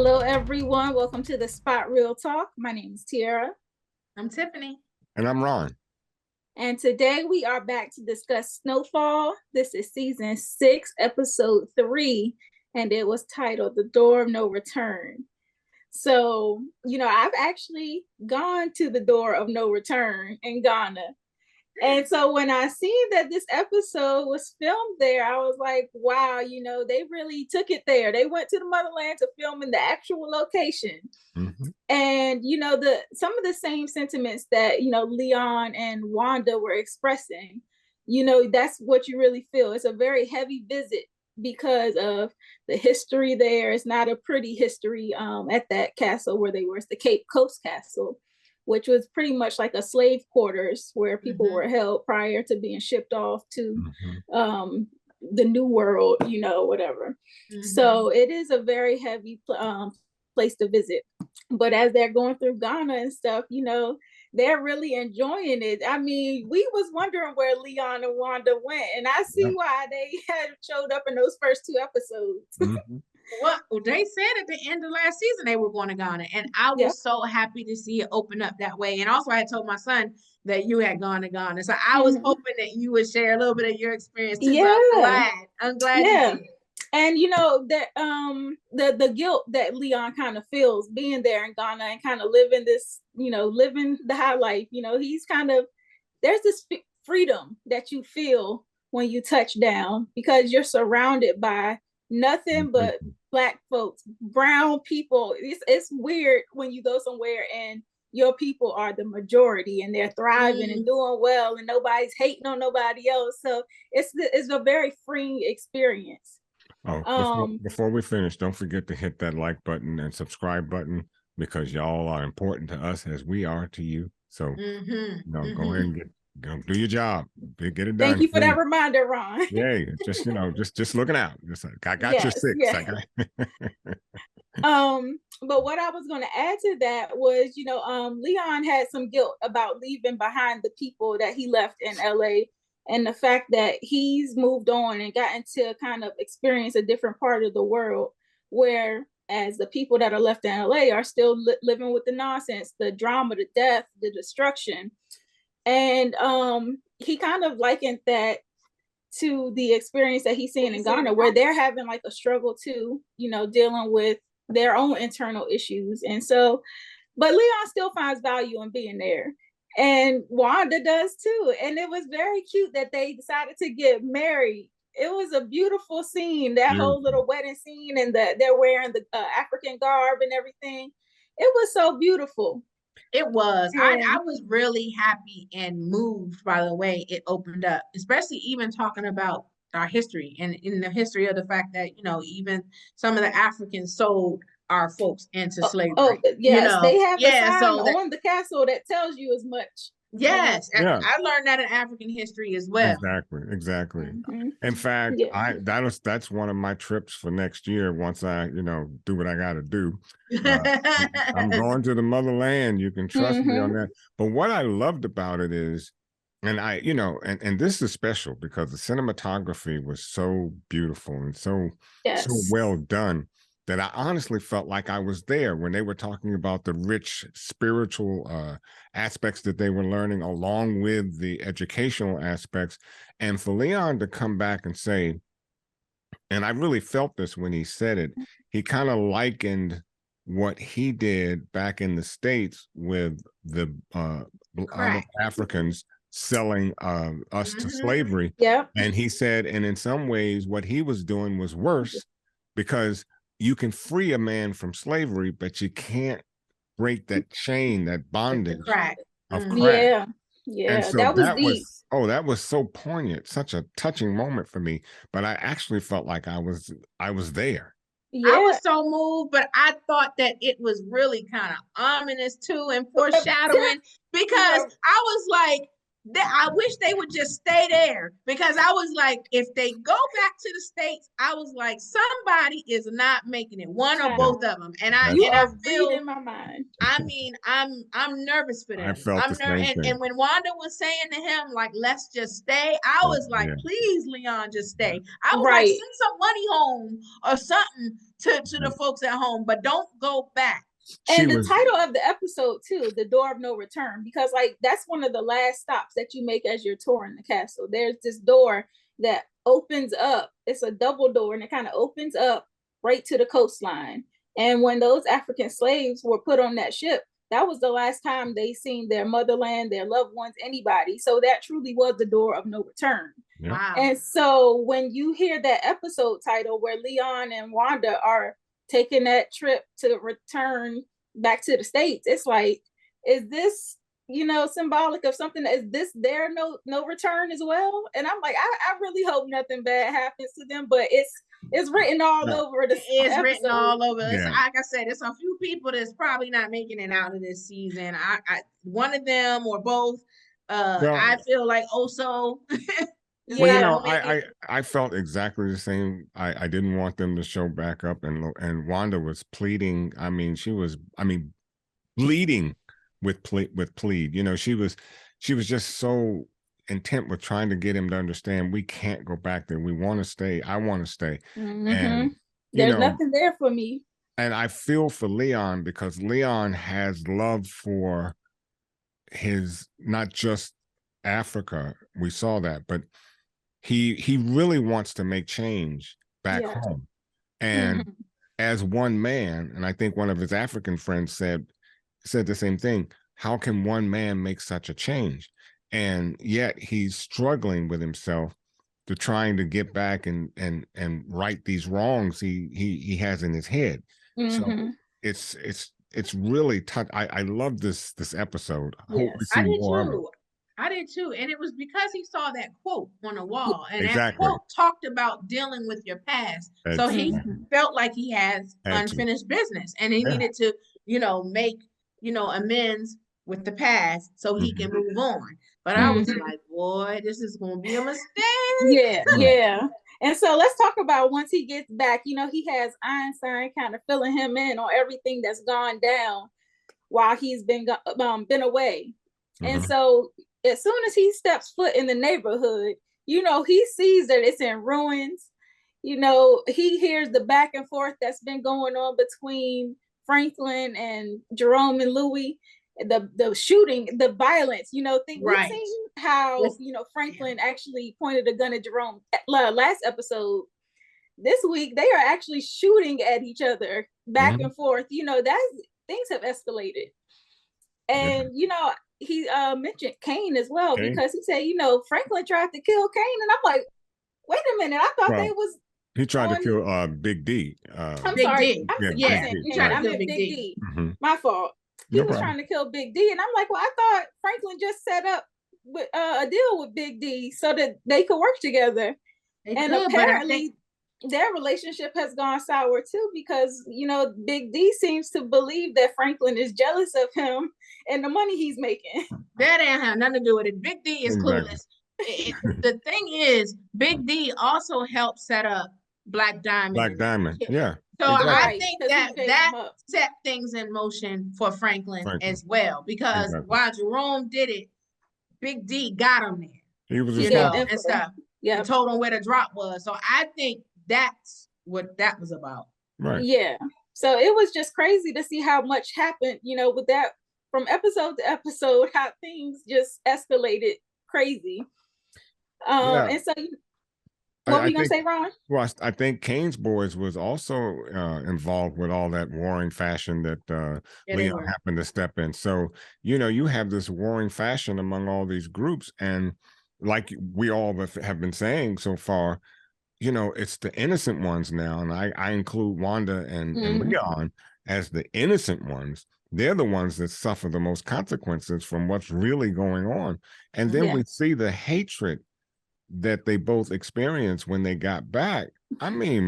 Hello, everyone. Welcome to the Spot Real Talk. My name is Tiara. I'm Tiffany. And I'm Ron. And today we are back to discuss SnowFall. This is season 6, episode 3, and it was titled The Door of No Return. So, I've actually gone to the Door of No Return in Ghana. And so when I seen that this episode was filmed there, I was like, wow, they really took it there. They went to the motherland to film in the actual location. Mm-hmm. And, some of the same sentiments that, Leon and Wanda were expressing, that's what you really feel. It's a very heavy visit because of the history there. It's not a pretty history at that castle where they were. It's the Cape Coast Castle, which was pretty much like a slave quarters where people were held prior to being shipped off to the new world, whatever. So it is a very heavy place to visit. But as they're going through Ghana and stuff, they're really enjoying it. I mean, we was wondering where Leon and Wanda went, and I see why they had showed up in those first 2 episodes. Well, they said at the end of last season they were going to Ghana, and I was so happy to see it open up that way. And also, I had told my son that you had gone to Ghana, so I was hoping that you would share a little bit of your experience too. Yeah, so I'm glad you did. And that the guilt that Leon kind of feels being there in Ghana and kind of living this, living the high life. He's kind of, there's this freedom that you feel when you touch down because you're surrounded by nothing but Black folks, brown people. It's weird when you go somewhere and your people are the majority and they're thriving and doing well and nobody's hating on nobody else. So it's a very freeing experience. Before we finish, don't forget to hit that like button and subscribe button because y'all are important to us as we are to you. So go ahead and go do your job. Get it done. Thank you for that reminder, Ron. Yeah, just looking out. Just like, I got your 6. Yes. But what I was going to add to that was, Leon had some guilt about leaving behind the people that he left in LA, and the fact that he's moved on and gotten to kind of experience a different part of the world, whereas the people that are left in LA are still living with the nonsense, the drama, the death, the destruction. And he kind of likened that to the experience that he's seeing in Ghana, where they're having like a struggle too, dealing with their own internal issues. And so, but Leon still finds value in being there. And Wanda does too. And it was very cute that they decided to get married. It was a beautiful scene, that whole little wedding scene, and they're wearing the African garb and everything. It was so beautiful. It was. I was really happy and moved by the way it opened up, especially even talking about our history and in the history of the fact that, even some of the Africans sold our folks into slavery. Yes, they have a sign on the castle that tells you as much. Yes, I learned that in African history as well. Exactly. In fact, that's one of my trips for next year. Once I, do what I got to do, I'm going to the motherland. You can trust me on that. But what I loved about it is, and and this is special because the cinematography was so beautiful and so well done, that I honestly felt like I was there when they were talking about the rich spiritual aspects that they were learning along with the educational aspects. And for Leon to come back and say, and I really felt this when he said it, he kind of likened what he did back in the States with the Africans selling us to slavery. And he said, and in some ways what he was doing was worse because you can free a man from slavery, but you can't break that chain, that bondage of crack. Yeah, so that was deep. That was so poignant, such a touching moment for me. But I actually felt like I was there. I was so moved, but I thought that it was really kind of ominous too and foreshadowing because I was like, I wish they would just stay there, because I was like, if they go back to the States, I was like, somebody is not making it, one or both of them. And I feel reading my mind. I mean, I'm nervous for them. I felt the same thing. And when Wanda was saying to him, like, let's just stay, I was like, please, Leon, just stay. I was like, send some money home or something to the folks at home, but don't go back. And the title of the episode too, The Door of No Return, because like that's one of the last stops that you make as you're touring the castle. There's this door that opens up. It's a double door, and it kind of opens up right to the coastline. And when those African slaves were put on that ship, that was the last time they seen their motherland, their loved ones, anybody. So that truly was the door of no return. Wow. And so when you hear that episode title where Leon and Wanda are taking that trip to return back to the States, it's like, is this, you know, symbolic of something? Is this their no return as well? And I'm like, I really hope nothing bad happens to them, but it's written all over the It's written all over. Yeah. Like I said, it's a few people that's probably not making it out of this season. I one of them or both. I feel like also. Well, you know, I felt exactly the same. I didn't want them to show back up, and Wanda was pleading. I mean, she was bleeding with plead. You know, she was just so intent with trying to get him to understand we can't go back there. We want to stay. I want to stay. And there's nothing there for me. And I feel for Leon, because Leon has love for his, not just Africa. We saw that, but he really wants to make change back home. And as one man, and I think one of his African friends said the same thing, how can one man make such a change? And yet he's struggling with himself to trying to get back and right these wrongs he has in his head. So it's really tough. I love this episode. I hope we see more of it. I did too. And it was because he saw that quote on the wall. And that quote talked about dealing with your past. So he felt like he has unfinished business. And he needed to, you know, make, you know, amends with the past so he can move on. But I was like, boy, this is going to be a mistake. Yeah. And so let's talk about once he gets back, you know, he has Einstein kind of filling him in on everything that's gone down while he's been away. And so as soon as he steps foot in the neighborhood, you know, he sees that it's in ruins. You know, he hears the back and forth that's been going on between Franklin and Jerome and Louis, the shooting, the violence, you know, we've seen how, you know, Franklin actually pointed a gun at Jerome last episode. This week, they are actually shooting at each other back and forth. You know, things have escalated. And, you know, he mentioned Kane as well, because he said, you know, Franklin tried to kill Kane. And I'm like, wait a minute, I thought they was. He tried to kill Big D. I'm sorry. He tried to kill Big D. My fault. He was trying to kill Big D. And I'm like, well, I thought Franklin just set up with a deal with Big D so that they could work together. Apparently their relationship has gone sour too, because, you know, Big D seems to believe that Franklin is jealous of him and the money he's making. That ain't have nothing to do with it. Big D is clueless. The thing is, Big D also helped set up Black Diamond. Yeah. So I think that set things in motion for Franklin as well, because while Jerome did it, Big D got him there. He was, you know, and stuff. Yeah. And told him where the drop was. So I think that's what that was about. Right. Yeah. So it was just crazy to see how much happened, you know, with that from episode to episode, how things just escalated crazy. And so what were you going to say, Ron? Well, I think Kane's boys was also involved with all that warring fashion that Leon happened to step in. So, you know, you have this warring fashion among all these groups. And like we all have been saying so far, you know, it's the innocent ones now. And I include Wanda and Leon as the innocent ones. They're the ones that suffer the most consequences from what's really going on. And then we see the hatred that they both experienced when they got back. I mean,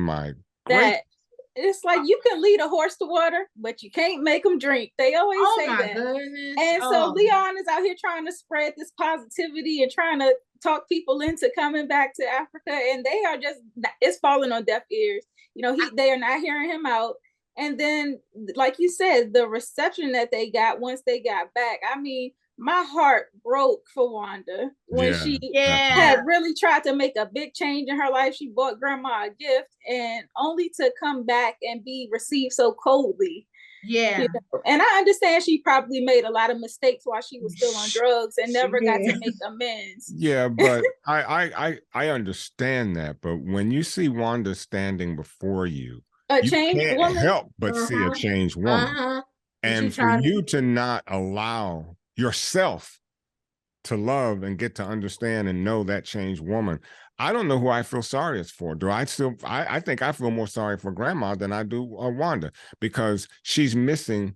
it's like you can lead a horse to water, but you can't make them drink. They always say that. Goodness. And so Leon is out here trying to spread this positivity and trying to talk people into coming back to Africa, and they are just, it's falling on deaf ears. You know, they are not hearing him out. And then, like you said, the reception that they got once they got back, I mean, my heart broke for Wanda when she had really tried to make a big change in her life. She bought grandma a gift, and only to come back and be received so coldly. Yeah. You know? And I understand she probably made a lot of mistakes while she was still on drugs and never got to make amends. Yeah, but I understand that. But when you see Wanda standing before you, you can't help but see a changed woman. And for you to not allow yourself to love and get to understand and know that changed woman, I don't know who I feel sorriest for. I think I feel more sorry for grandma than I do Wanda, because she's missing.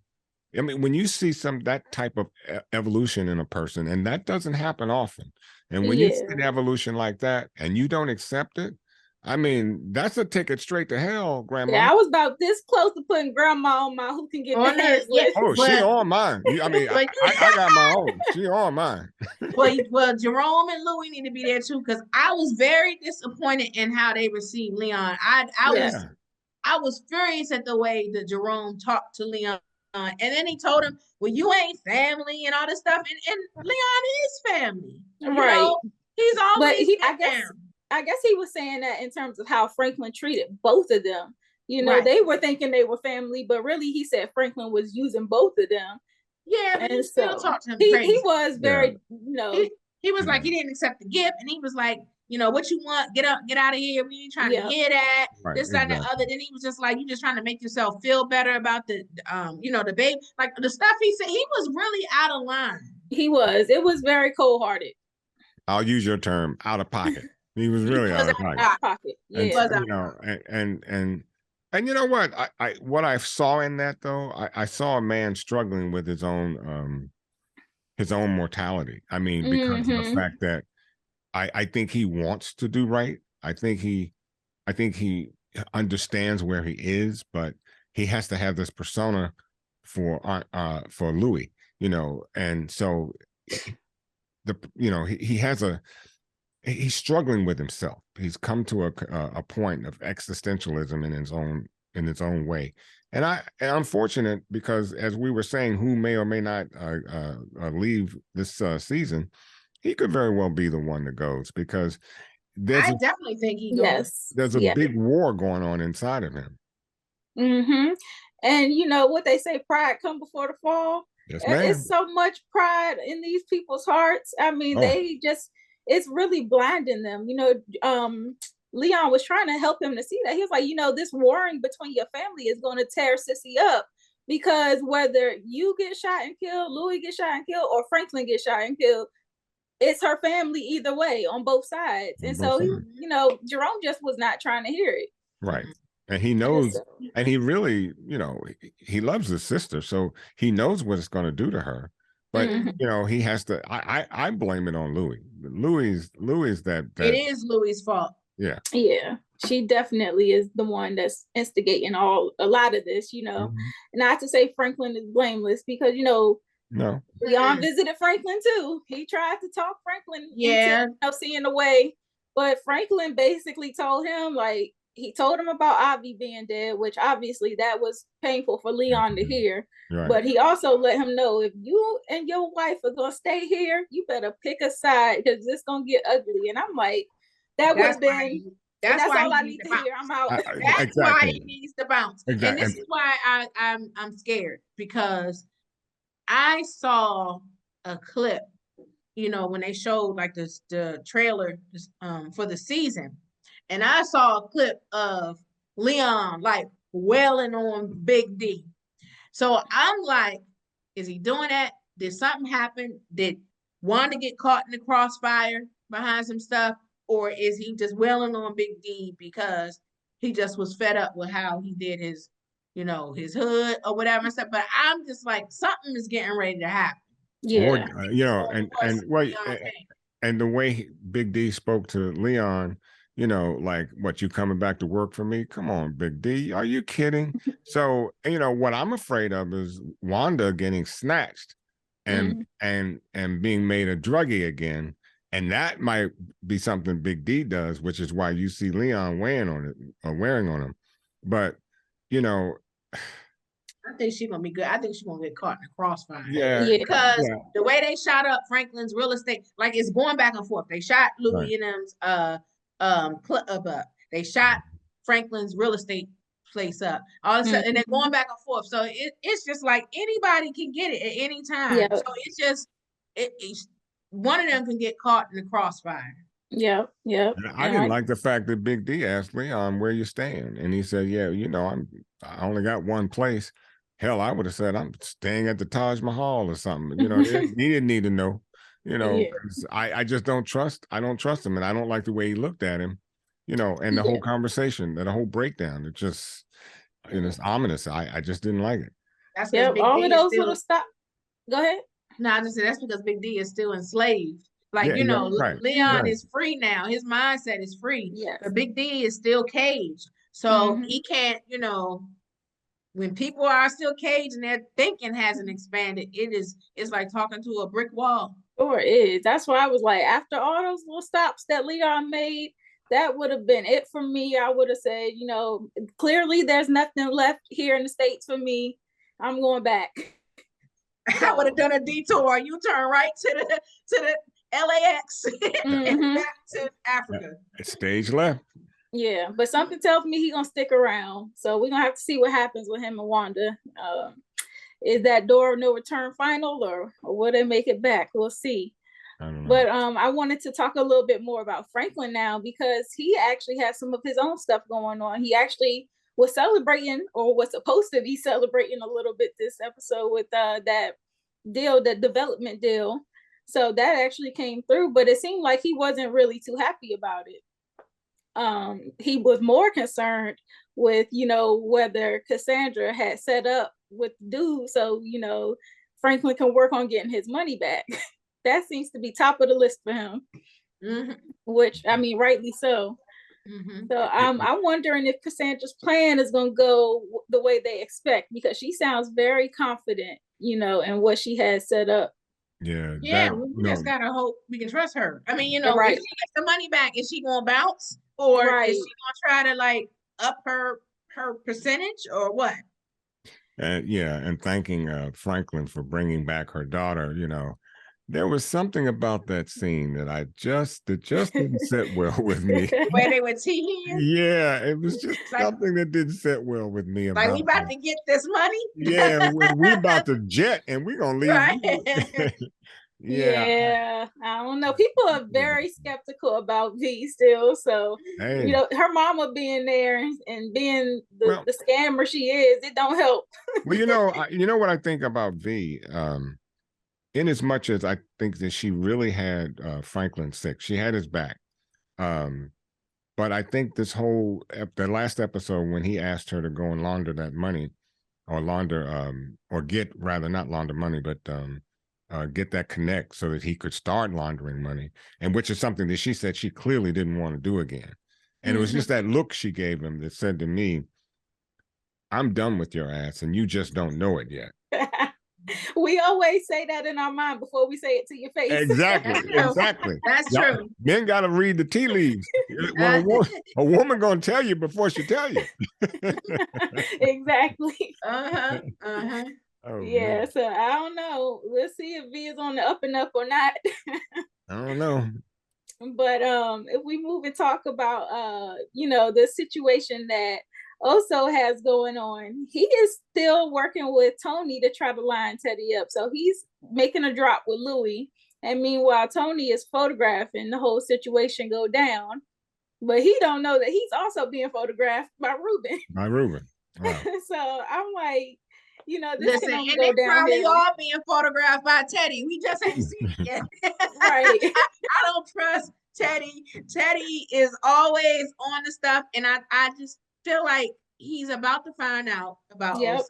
I mean, when you see that type of evolution in a person, and that doesn't happen often, and when you see an evolution like that and you don't accept it, I mean, that's a ticket straight to hell, grandma. Yeah, I was about this close to putting grandma on my who can get the hands list. Oh, she on mine. I mean, I got my own. She on mine. Well, Jerome and Louis need to be there too, because I was very disappointed in how they received Leon. I was furious at the way that Jerome talked to Leon. And then he told him, well, you ain't family and all this stuff. And Leon is family. Right. You know? He's always I guess he was saying that in terms of how Franklin treated both of them. You know, they were thinking they were family, but really he said Franklin was using both of them. Yeah, but he still talked to him crazy. He was very, you know. He was like, he didn't accept the gift, and he was like, you know, what you want, get out of here. We ain't trying to hear that. This, that, and the other. Then he was just like, you just trying to make yourself feel better about the you know, the baby. Like the stuff he said, he was really out of line. He was. It was very cold-hearted. I'll use your term, out of pocket. He was really out of pocket. Yeah. And, you know, and you know what? What I saw in that though, I saw a man struggling with his own mortality. I mean, because of the fact that I think he wants to do right. I think he understands where he is, but he has to have this persona for Louis, you know, and so he's struggling with himself. He's come to a point of existentialism in his own way. And unfortunate, because as we were saying, who may or may not leave this season, he could very well be the one that goes, because I definitely think he goes. There's a big war going on inside of him. And you know what they say, pride come before the fall. Yes, ma'am. It's so much pride in these people's hearts. I mean, it's really blinding them. You know, Leon was trying to help him to see that. He was like, you know, this warring between your family is going to tear Sissy up, because whether you get shot and killed, Louis get shot and killed, or Franklin get shot and killed, it's her family either way on both sides. And so, you know, Jerome just was not trying to hear it. Right. And he knows, and he really, you know, he loves his sister, so he knows what it's going to do to her. But you know, he has to. I blame it on Louis. Louis that it is Louis' fault. Yeah, she definitely is the one that's instigating a lot of this. You know, not to say Franklin is blameless, because you know, Leon visited Franklin too. He tried to talk Franklin into seeing the way, but Franklin basically told him, like, he told him about Avi being dead, which obviously that was painful for Leon to hear. Right. But he also let him know, if you and your wife are gonna stay here, you better pick a side, because it's gonna get ugly. And I'm like, that's all I need to hear. I'm out. That's why he needs to bounce. Exactly. And this is why I'm scared, because I saw a clip, you know, when they showed like the trailer for the season. And I saw a clip of Leon like wailing on Big D. So I'm like, is he doing that? Did something happen? Did Wanda get caught in the crossfire behind some stuff? Or is he just wailing on Big D because he just was fed up with how he did his, you know, his hood or whatever and stuff? But I'm just like, something is getting ready to happen. Yeah. Or, you know, and the way Big D spoke to Leon, you know, like, what, you coming back to work for me? Come on, Big D, are you kidding? So, you know, what I'm afraid of is Wanda getting snatched and being made a druggie again. And that might be something Big D does, which is why you see Leon wearing on him. But, you know, I think she's gonna be good. I think she's gonna get caught in the crossfire. Yeah. Because the way they shot up Franklin's real estate, like, it's going back and forth. They shot Louis and them's club up. They shot Franklin's real estate place up. All of a sudden, and they're going back and forth. So it's just like anybody can get it at any time. So it's just one of them can get caught in the crossfire. Yep. I didn't like the fact that Big D asked Leon, where you staying? And he said, yeah, you know, I only got one place. Hell, I would have said, I'm staying at the Taj Mahal or something. You know, he didn't need to know, you know, I just don't trust him. And I don't like the way he looked at him, you know, and the whole conversation, the whole breakdown, it just, you know, it's ominous. I just didn't like it. That's all of those little stuff. Go ahead. No, I just said that's because Big D is still enslaved. Like, you know, Leon is free now. His mindset is free. But Big D is still caged. So he can't, you know, when people are still caged and their thinking hasn't expanded, it's like talking to a brick wall. Sure is. That's why I was like, after all those little stops that Leon made, that would have been it for me. I would have said, you know, clearly there's nothing left here in the States for me. I'm going back. I would have done a detour. You turn right to the LAX and back to Africa. Stage left. Yeah, but something tells me he's gonna stick around. So we're gonna have to see what happens with him and Wanda. Is that door of no return final, or will they make it back? We'll see. I don't know. But I wanted to talk a little bit more about Franklin now, because he actually has some of his own stuff going on. He actually was celebrating, or was supposed to be celebrating a little bit this episode with that deal, the development deal. So that actually came through, but it seemed like he wasn't really too happy about it. He was more concerned with, you know, whether Cassandra had set up with dude, so, you know, Franklin can work on getting his money back. That seems to be top of the list for him. Which, I mean, rightly so. So I'm wondering if Cassandra's plan is going to go the way they expect, because she sounds very confident, you know, in what she has set up. We just gotta hope we can trust her. I mean, you know, if she gets the money back, is she gonna bounce, or is she gonna try to like up her percentage, or what? And thanking Franklin for bringing back her daughter. You know, there was something about that scene that just didn't sit well with me. Where they were teasing. Yeah, it was just like, something that didn't sit well with me. Like, we about to get this money. Yeah, we about to jet, and we're gonna leave. Right. Yeah, I don't know. People are very skeptical about V still. So, you know, her mama being there and being the scammer she is, it don't help. Well, you know what I think about V. In as much as I think that she really had Franklin sick, she had his back. But I think this whole the last episode, when he asked her to go and launder that money, or get that connect so that he could start laundering money, and which is something that she said she clearly didn't want to do again. And it was just that look she gave him that said to me, I'm done with your ass, and you just don't know it yet. We always say that in our mind before we say it to your face. Exactly. That's true. Men got to read the tea leaves. Well, a woman gonna tell you before she tell you. Exactly. Oh, yeah, man. So I don't know. We'll see if V is on the up and up or not. I don't know. But if we move and talk about you know, the situation that Oso has going on, he is still working with Tony to try to line Teddy up. So he's making a drop with Louis, and meanwhile Tony is photographing the whole situation go down, but he don't know that he's also being photographed by Ruben. Wow. So I'm like, you know, this can only go down. Probably all being photographed by Teddy. We just ain't seen it yet. Right. I don't trust Teddy. Teddy is always on the stuff, and I just feel like he's about to find out about Oso.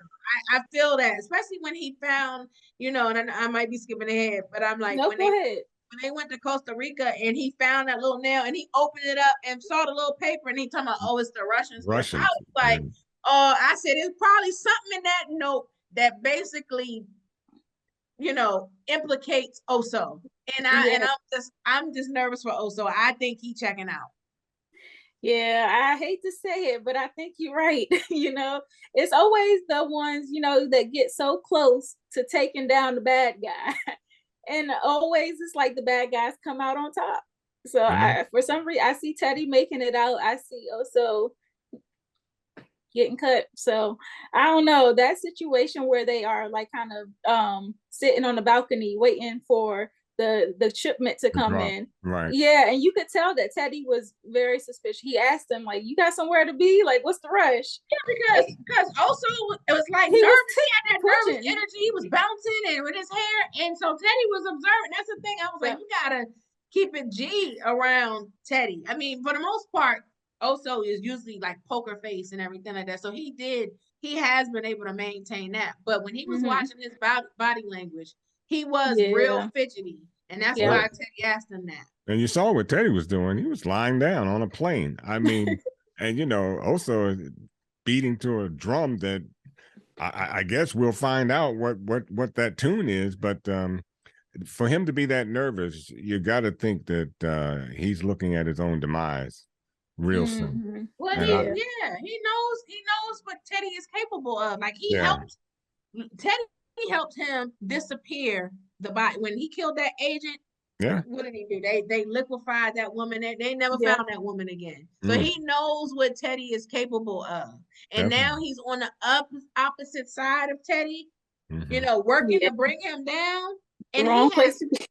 I feel that, especially when he found, you know, and I might be skipping ahead, but I'm like, go ahead. when they went to Costa Rica and he found that little nail and he opened it up and saw the little paper and he talking about, oh, it's the Russians. I was like, oh, I said, it's probably something in that note that basically, you know, implicates Oso. And I'm just nervous for Oso. I think he's checking out. Yeah, I hate to say it, but I think you're right. You know, it's always the ones, you know, that get so close to taking down the bad guy. And always it's like the bad guys come out on top. So for some reason, I see Teddy making it out. I see Oso getting cut. So I don't know, that situation where they are like kind of sitting on the balcony waiting for the shipment to come in. Right. Yeah, and you could tell that Teddy was very suspicious. He asked him, like, you got somewhere to be? Like, what's the rush? Yeah, because also it was like he nervous. He had that nervous energy. He was bouncing and with his hair. And so Teddy was observing. That's the thing. I was like, you gotta keep it G around Teddy. I mean, for the most part, Oso is usually like poker face and everything like that. So he has been able to maintain that. But when he was watching his body language, he was real fidgety. And that's why Teddy asked him that. And you saw what Teddy was doing. He was lying down on a plane. I mean, and you know, Oso beating to a drum that I guess we'll find out what that tune is. But for him to be that nervous, you got to think that he's looking at his own demise real soon. Well, he knows what Teddy is capable of. Like Teddy helped him disappear the body when he killed that agent. Yeah. What did he do? They liquefied that woman. They never found that woman again. So he knows what Teddy is capable of. And now he's on the opposite side of Teddy, you know, working to bring him down. And wrong he has place to be.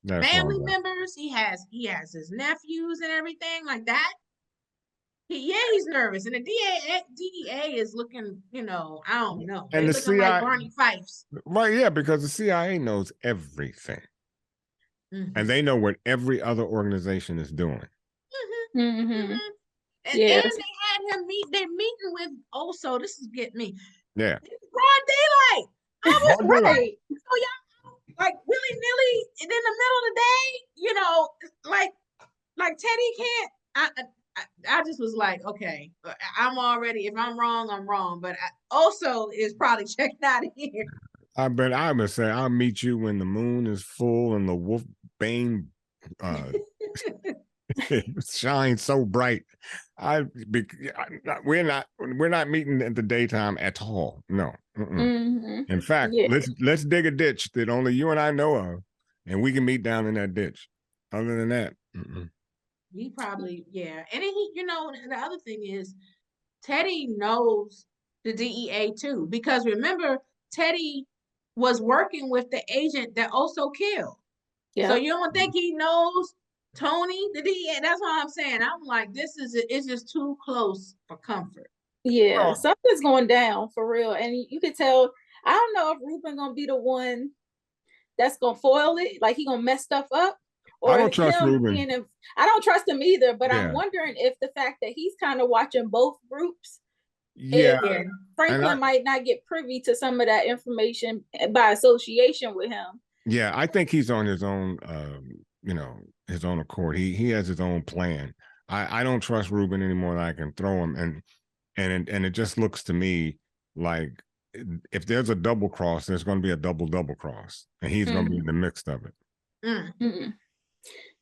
Family members. He has his nephews and everything like that. He's nervous, and the DEA is looking, you know, I don't know. And they're looking like Barney Fifes. Right, yeah, because the CIA knows everything. And they know what every other organization is doing. And they had him they're meeting with Oso. This is getting me. Yeah. Broad daylight. I was right. So y'all like willy-nilly in the middle of the day, you know, like Teddy can't. I just was like, okay, I'm already, if I'm wrong, I'm wrong. But Oso is probably checking out of here. I would say I'll meet you when the moon is full and the wolf bane shines so bright. We're not meeting at the daytime at all. No. In fact, let's dig a ditch that only you and I know of, and we can meet down in that ditch. Other than that, he probably, and he, you know, the other thing is Teddy knows the DEA too, because remember Teddy was working with the agent that also killed. So you don't think he knows Tony, the DEA? That's what I'm saying. I'm like, it's just too close for comfort. Yeah, something's going down for real, and you could tell. I don't know if Ruben gonna be the one that's gonna foil it, like he gonna mess stuff up. Or I don't trust Ruben. I don't trust him either, but I'm wondering if the fact that he's kind of watching both groups, Franklin might not get privy to some of that information by association with him. Yeah, I think he's on his own, you know, his own accord. He has his own plan. I don't trust Ruben anymore than I can throw him, and it just looks to me like if there's a double cross, there's going to be a double cross, and he's going to be in the mix of it.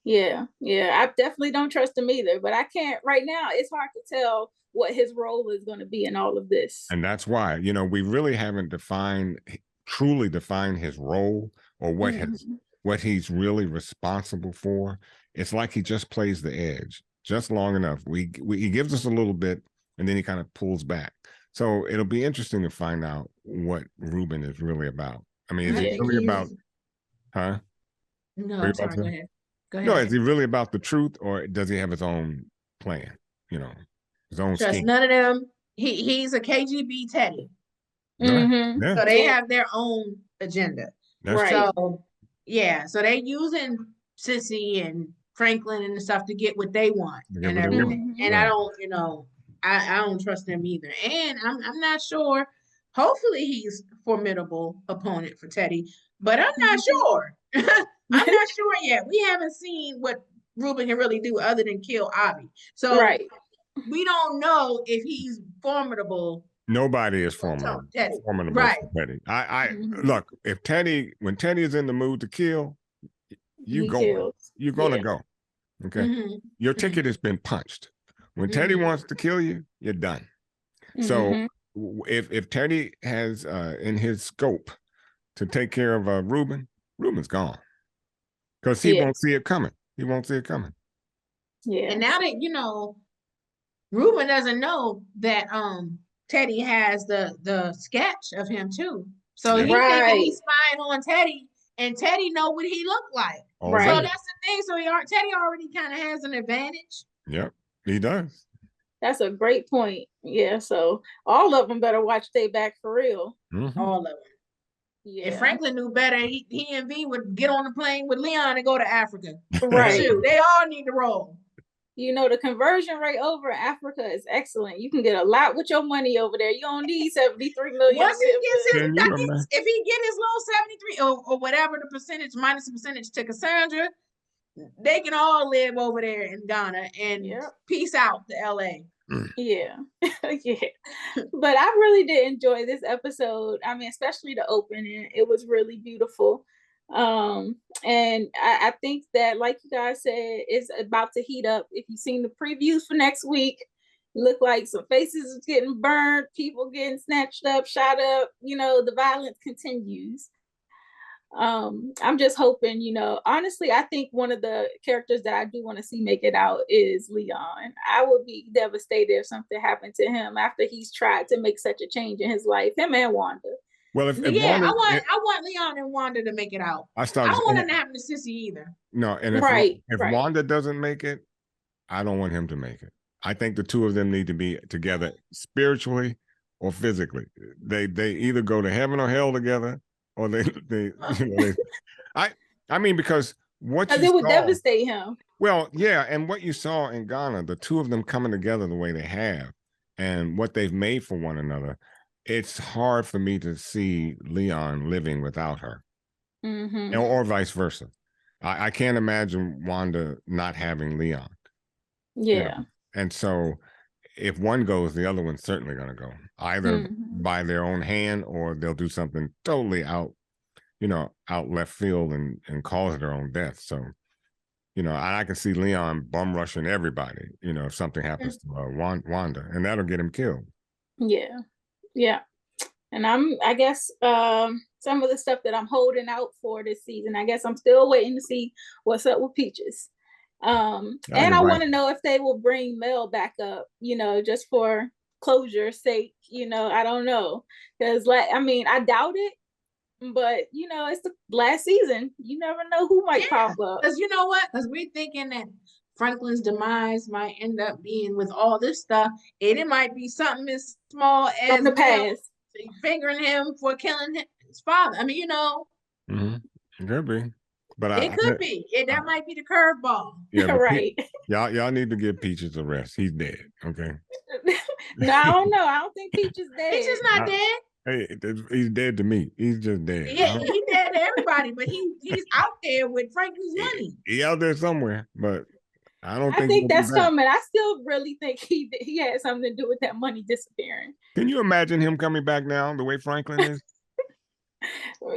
Yeah, I definitely don't trust him either, but I can't right now. It's hard to tell what his role is going to be in all of this. And that's why, you know, we really haven't truly defined his role or what he's really responsible for. It's like he just plays the edge just long enough. He gives us a little bit and then he kind of pulls back. So it'll be interesting to find out what Ruben is really about. I mean, is he really about, No, I'm sorry, go ahead. No, is he really about the truth, or does he have his own plan? You know, his own scheme? None of them. He's a KGB Teddy. So they have their own agenda. That's so so they're using Sissy and Franklin and stuff to get what they want and everything. And I don't, you know, I don't trust them either. And I'm not sure. Hopefully he's a formidable opponent for Teddy, but I'm not sure. I'm not sure yet. We haven't seen what Ruben can really do other than kill Avi. So we don't know if he's formidable. Nobody is formidable Right. for Teddy. Look, when Teddy is in the mood to kill, you're gonna go. Okay. Your ticket has been punched. When Teddy wants to kill you, you're done. So if Teddy has in his scope to take care of Ruben's gone. Because he won't see it coming. He won't see it coming. Yeah. And now that Ruben doesn't know that Teddy has the sketch of him too. So he's thinking he's spying on Teddy, and Teddy know what he looked like. Right. So that's the thing. So Teddy already kind of has an advantage. Yep, he does. That's a great point. Yeah. So all of them better watch their back for real. All of them. Yeah. If Franklin knew better, he and V would get on the plane with Leon and go to Africa. Right. Shoot, they all need to roll. The conversion rate over Africa is excellent. You can get a lot with your money over there. You don't need 73 million. Once he gets if he get his little 73 or whatever the percentage, minus the percentage to Cassandra, they can all live over there in Ghana and peace out to LA. Yeah. Yeah. But I really did enjoy this episode. I mean, especially the opening. It was really beautiful. And I think that, like you guys said, it's about to heat up. If you've seen the previews for next week, look like some faces is getting burned, people getting snatched up, shot up, the violence continues. I'm just hoping, honestly, I think one of the characters that I do want to see make it out is Leon. I would be devastated if something happened to him after he's tried to make such a change in his life, him and Wanda. Well, I want Leon and Wanda to make it out. I don't want it to happen to Sissy either. No, and if Wanda doesn't make it, I don't want him to make it. I think the two of them need to be together spiritually or physically. They either go to heaven or hell together, or I mean, because it would devastate him. Well, yeah, and what you saw in Ghana, the two of them coming together the way they have, and what they've made for one another. It's hard for me to see Leon living without her, or vice versa. I can't imagine Wanda not having Leon. Yeah. And so if one goes, the other one's certainly going to go, either by their own hand, or they'll do something totally out left field and cause their own death. So, I can see Leon bum rushing everybody, if something happens to Wanda, and that'll get him killed. Yeah. Yeah. And I guess some of the stuff that I'm holding out for this season, I guess I'm still waiting to see what's up with Peaches. And I want to know if they will bring Mel back up, just for closure's sake. I don't know. Because I doubt it. But it's the last season. You never know who might pop up. Because you know what? Because we're thinking that Franklin's demise might end up being with all this stuff, and it might be something as small as from the past, fingering him for killing his father. I mean, it could be, but it could be. That might be the curveball. Yeah, right. Y'all need to give Peaches a rest. He's dead. Okay. No, I don't know. I don't think Peaches dead. Peaches not dead. Hey, he's dead to me. He's just dead. Yeah, he's dead to everybody, but he's out there with Franklin's money. He out there somewhere, but I think that's coming. I still really think he had something to do with that money disappearing. Can you imagine him coming back now the way Franklin is?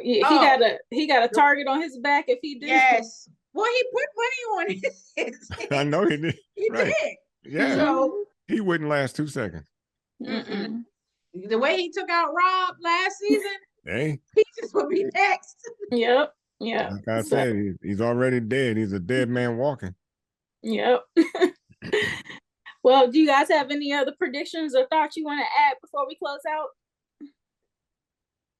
He got a target on his back if he did. Yes. Well, he put money on his. I know he did. He did. Yeah. So he wouldn't last 2 seconds. The way he took out Rob last season, Peaches will be next. Yep. Yeah. Like I said, he's already dead. He's a dead man walking. Yep. Well, do you guys have any other predictions or thoughts you want to add before we close out?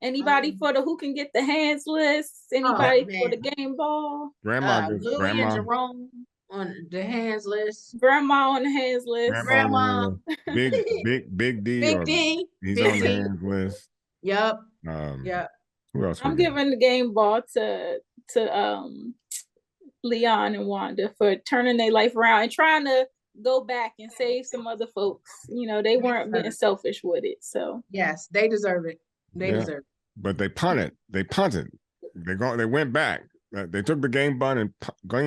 Anybody for the who can get the hands list? Anybody for the game ball? Grandma and Jerome on the hands list. Grandma on the hands list. Grandma. Big D. Big D. He's on the hands list. Yep. Yep. Who else? I'm giving the game ball to Leon and Wanda for turning their life around and trying to go back and save some other folks. They weren't being selfish with it. So yes, they deserve it. They deserve it. But they punted. They went back. they took the game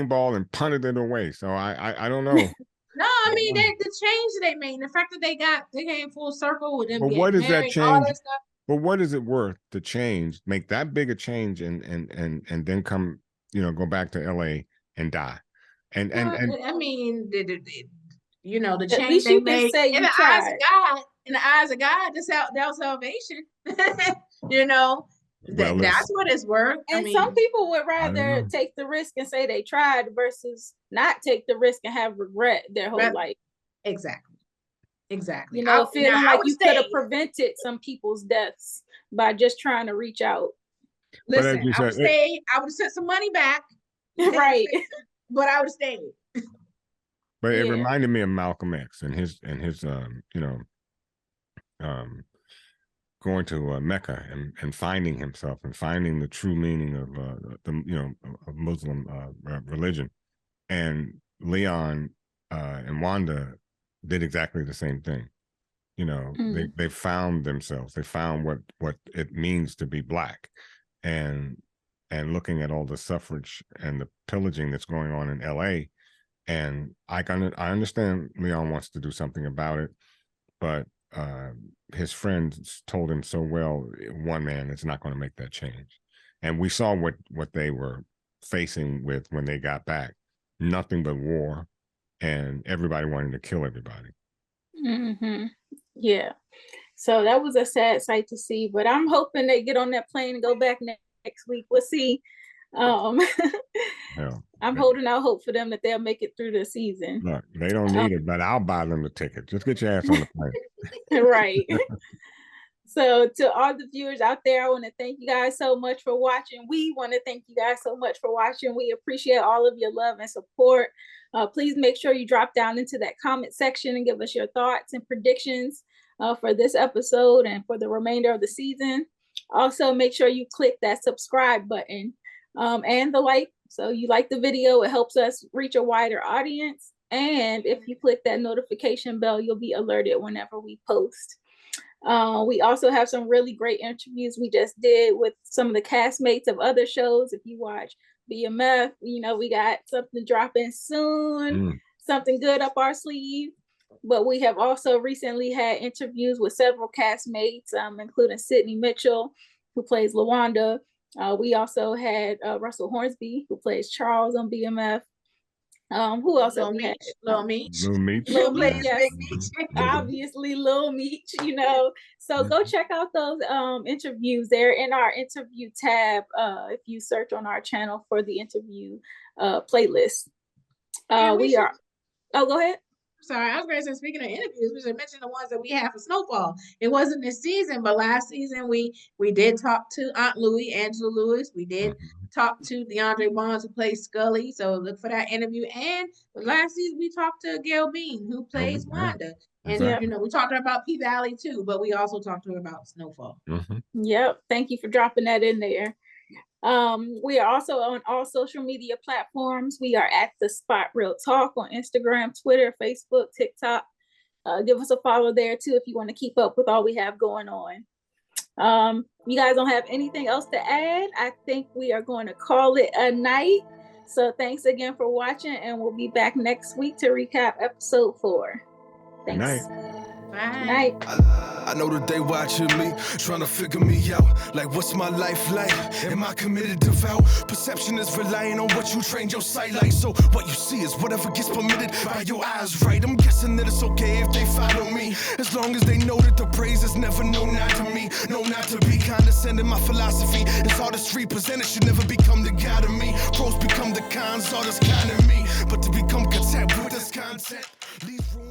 ball and punted it away. So I don't know. No, I mean the change that they made, the fact that they came full circle with them. But what is that change? But what is it worth to change, make that big a change, and then come, go back to LA and die? And I mean, the change they made in the eyes of God. In the eyes of God, that was salvation. That's what it's worth. And some people would rather take the risk and say they tried versus not take the risk and have regret their whole life. Exactly. Feeling like you could have prevented some people's deaths by just trying to reach out. Listen, I would have sent some money back. Right. But I would have stayed. But it reminded me of Malcolm X and his going to Mecca and finding himself and finding the true meaning of Muslim religion. And Leon and Wanda did exactly the same thing. They found themselves. They found what it means to be Black, and looking at all the suffrage and the pillaging that's going on in LA. And I understand Leon wants to do something about it, but his friends told him so well, one man is not going to make that change. And we saw what they were facing with when they got back. Nothing but war, and everybody wanting to kill everybody. Mm-hmm. Yeah. So that was a sad sight to see, but I'm hoping they get on that plane and go back next week. We'll see. I'm holding out hope for them that they'll make it through the season. Look, they don't need it, but I'll buy them the ticket. Just get your ass on the plane. Right. So to all the viewers out there, I want to thank you guys so much for watching. We want to thank you guys so much for watching. We appreciate all of your love and support. Please make sure you drop down into that comment section and give us your thoughts and predictions for this episode and for the remainder of the season. Also, make sure you click that subscribe button and the like. So you like the video, it helps us reach a wider audience. And if you click that notification bell, you'll be alerted whenever we post. We also have some really great interviews we just did with some of the castmates of other shows. If you watch BMF, we got something dropping soon, something good up our sleeve. But we have also recently had interviews with several castmates, including Sydney Mitchell, who plays LaWanda. We also had Russell Hornsby, who plays Charles on BMF. Who else? Lil Meech. Yes. Obviously, Lil Meech, So go check out those interviews. They're in our interview tab if you search on our channel for the interview playlist. Go ahead. Sorry, I was going to say, speaking of interviews, we should mention the ones that we have for SnowFall. It wasn't this season, but last season we did talk to Aunt Louie, Angela Lewis. We did talk to DeAndre Bonds, who plays Scully. So look for that interview. And last season we talked to Gail Bean, who plays Wanda. And we talked about P-Valley too, but we also talked to her about SnowFall. Yep. Thank you for dropping that in there. We are also on all social media platforms. We are at The Spot Real Talk on Instagram, Twitter, Facebook, TikTok. Give us a follow there too if you want to keep up with all we have going on. You guys don't have anything else to add? I think we are going to call it a night. So thanks again for watching, and we'll be back next week to recap episode 4. Thanks. Night. I know that they watching me, trying to figure me out. Like, what's my life like? Am I committed to vow? Perception is relying on what you trained your sight like. So what you see is whatever gets permitted by your eyes, right? I'm guessing that it's okay if they follow me, as long as they know that the praise is never no not to me. No, not to be condescending. My philosophy is artistry presented should never become the god of me. Pros become the cons, artists kind of me. But to become content with this content, leave room